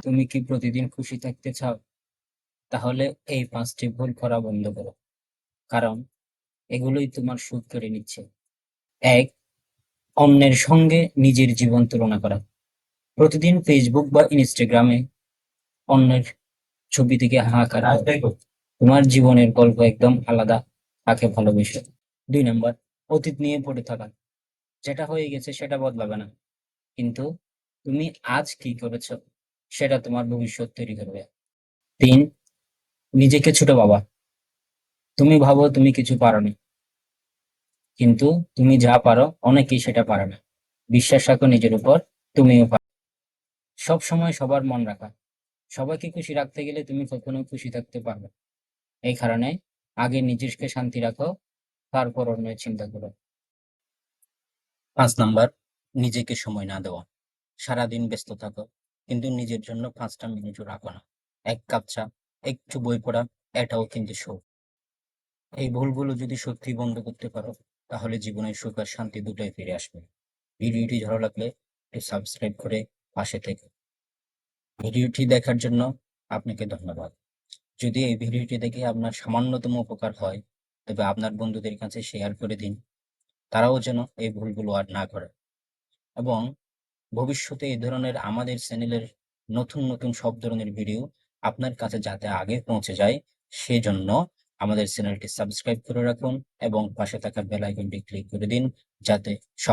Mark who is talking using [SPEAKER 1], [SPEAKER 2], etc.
[SPEAKER 1] তুমি কি প্রতিদিন খুশি থাকতে চাও? তাহলে এই 5টি ভুল করা বন্ধ করো, কারণ এগুলোই তোমার সুখ কেড়ে নিচ্ছে। এক, অন্যের সঙ্গে নিজের জীবন তুলনা করা। প্রতিদিন ফেসবুক বা ইনস্টাগ্রামে অন্যের ছবি থেকে হাহাকার করো। তোমার জীবনের গল্প একদম আলাদা, তাকে ভালোবেসে। 2 নম্বর, অতীত নিয়ে পড়ে থাকা। যেটা হয়ে গেছে সেটা বদলাবে না, কিন্তু তুমি আজ কি করেছো সেটা তোমার ভবিষ্যৎ তৈরি করবে। 3, নিজেকে ছোট ভাবা। তুমি ভাবো তুমি কিছু পারোনি, কিন্তু তুমি যা পারো অনেকেই সেটা পারে না। বিশ্বাস রাখো নিজের উপর, তুমিও পারো। সব সময় সবার মন রাখা। সবাইকে খুশি রাখতে গেলে তুমি কখনো খুশি থাকতে পারবে না। এই কারণে আগে নিজেকে শান্তি রাখো, তারপর অন্যের চিন্তা করো। 5 নাম্বার, নিজেকে সময় না দেওয়া। সারাদিন ব্যস্ত থাকো, কিন্তু নিজের জন্য 5টা মিনিটও রাখো না। 1 কাপ চা, একটু বই পড়া, এটাও কিন্তু সুখ। এই ভুলগুলো যদি সত্যি বন্ধ করতে পারো, তাহলে জীবনের সুখ আর শান্তি দুটোই ফিরে আসবে। ভিডিওটি ভালো লাগলে একটু সাবস্ক্রাইব করে পাশে থেকে। ভিডিওটি দেখার জন্য আপনাকে ধন্যবাদ। যদি এই ভিডিওটি দেখে আপনার সামান্যতম উপকার হয়, তবে আপনার বন্ধুদের কাছে শেয়ার করে দিন। তারাও যেন এই ভুলগুলো আর না করে, এবং ভবিষ্যতে এই ধরনের আমাদের চ্যানেলের নতুন নতুন সব ধরনের ভিডিও আপনার কাছে যাতে আগে পৌঁছে যায়, সেজন্য আমাদের চ্যানেলটি সাবস্ক্রাইব করে রাখুন এবং পাশে থাকা বেল আইকনটি ক্লিক করে দিন, যাতে সব